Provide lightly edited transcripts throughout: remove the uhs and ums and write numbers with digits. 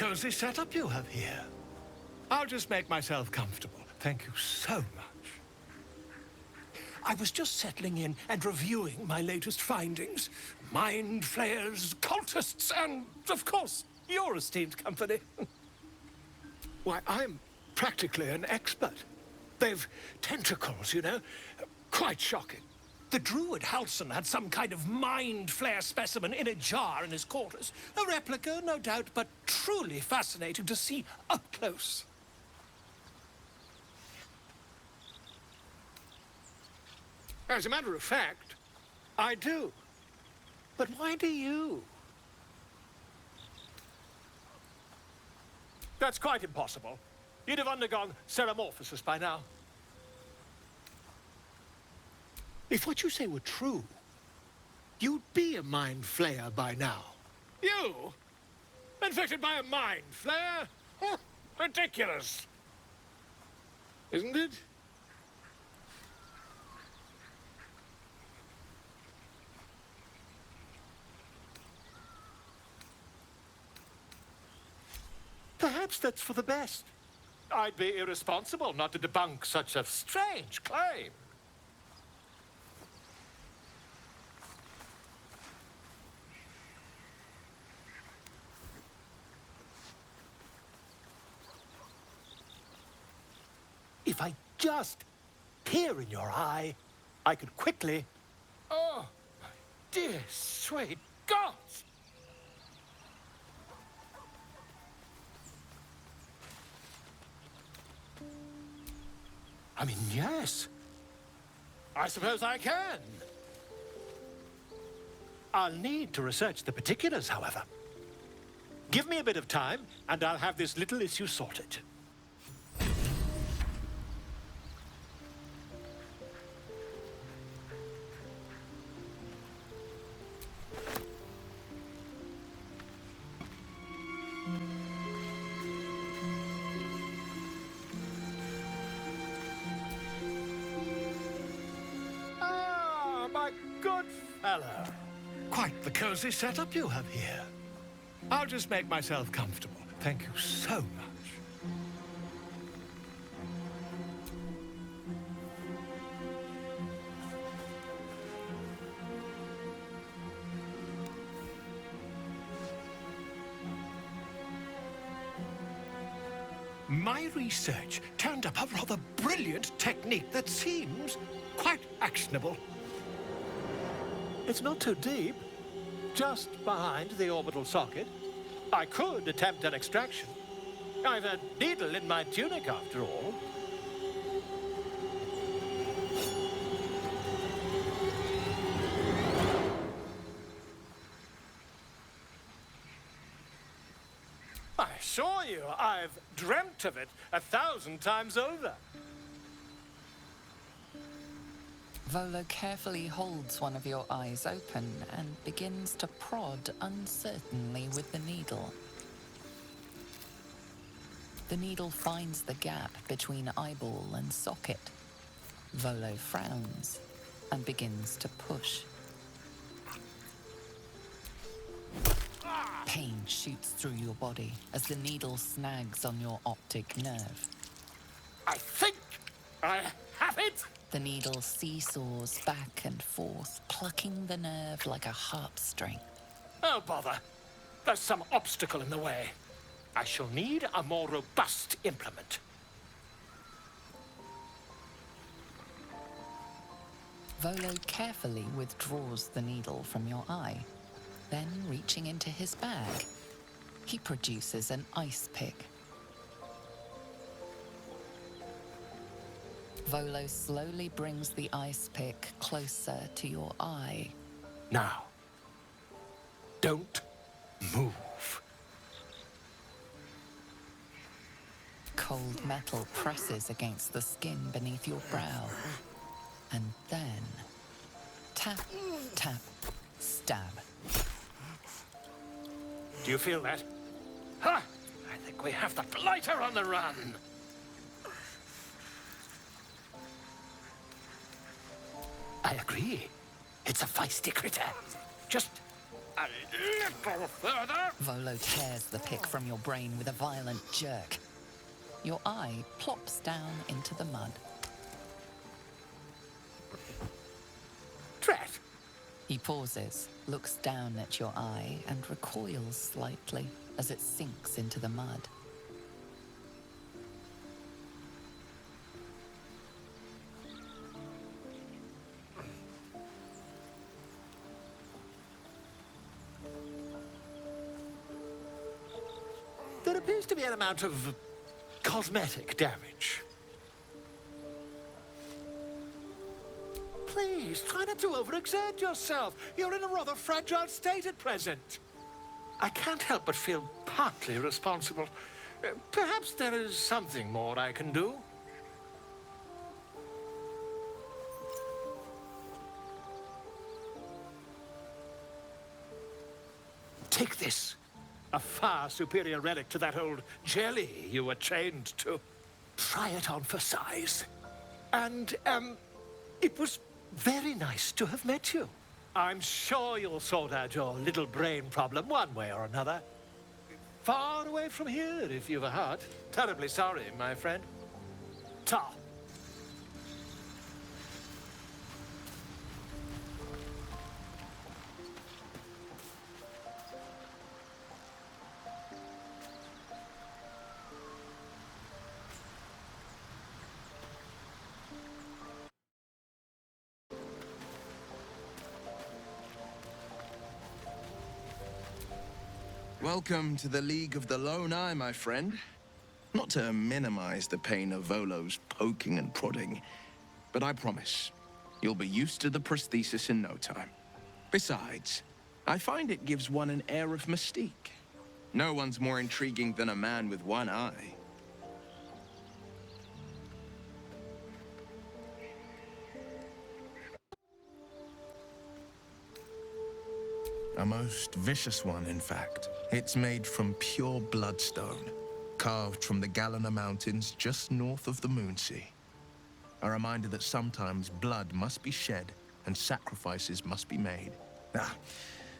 cozy setup you have here. I'll just make myself comfortable. Thank you so much. I was just settling in and reviewing my latest findings. Mind flayers, cultists, and, of course, your esteemed company. Why, I'm practically an expert. They've tentacles, you know. Quite shocking. The druid Halson had some kind of mind flare specimen in a jar in his quarters. A replica, no doubt, but truly fascinating to see up close. As a matter of fact, I do. But why do you? That's quite impossible. You'd have undergone ceramorphosis by now. If what you say were true, you'd be a mind flayer by now. You? Infected by a mind flayer? Ridiculous. Isn't it? Perhaps that's for the best. I'd be irresponsible not to debunk such a strange claim. If I just peer in your eye, I could quickly... Oh, my dear, sweet gods! I mean, yes. I suppose I can. I'll need to research the particulars, however. Give me a bit of time, and I'll have this little issue sorted. My good fellow. Quite the cozy setup you have here. I'll just make myself comfortable. Thank you so much. My research turned up a rather brilliant technique that seems quite actionable. It's not too deep, just behind the orbital socket. I could attempt an extraction. I've a needle in my tunic, after all. I assure you, I've dreamt of it 1,000 times over. Volo carefully holds one of your eyes open and begins to prod uncertainly with the needle. The needle finds the gap between eyeball and socket. Volo frowns and begins to push. Pain shoots through your body as the needle snags on your optic nerve. I think I have it! The needle seesaws back and forth, plucking the nerve like a harp string. Oh, bother. There's some obstacle in the way. I shall need a more robust implement. Volo carefully withdraws the needle from your eye. Then, reaching into his bag, he produces an ice pick. Volo slowly brings the ice pick closer to your eye. Now, don't move. Cold metal presses against the skin beneath your brow. And then, tap, tap, stab. Do you feel that? Ha! I think we have the blighter on the run. I agree. It's a feisty critter. Just A little further. Volo tears the pick from your brain with a violent jerk. Your eye plops down into the mud. Tret. He pauses, looks down at your eye, and recoils slightly as it sinks into the mud. There appears to be an amount of cosmetic damage. Please, try not to overexert yourself. You're in a rather fragile state at present. I can't help but feel partly responsible. Perhaps there is something more I can do. Take this. A far superior relic to that old jelly you were chained to. Try it on for size. And, it was very nice to have met you. I'm sure you'll sort out your little brain problem one way or another. Far away from here, if you've a heart. Terribly sorry, my friend. Ta. Welcome to the League of the Lone Eye, my friend. Not to minimize the pain of Volo's poking and prodding, but I promise, you'll be used to the prosthesis in no time. Besides, I find it gives one an air of mystique. No one's more intriguing than a man with one eye. A most vicious one, in fact. It's made from pure bloodstone, carved from the Galena Mountains just north of the Moonsea. A reminder that sometimes blood must be shed and sacrifices must be made.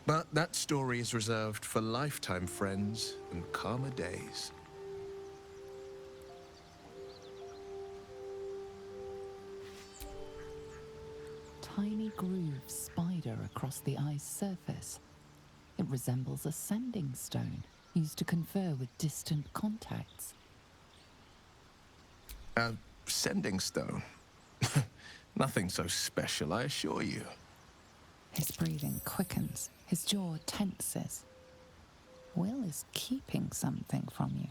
But that story is reserved for lifetime friends and calmer days. Tiny grooves spider across the eye's surface. It resembles a sending stone used to confer with distant contacts. A sending stone? Nothing so special, I assure you. His breathing quickens, his jaw tenses. Will is keeping something from you.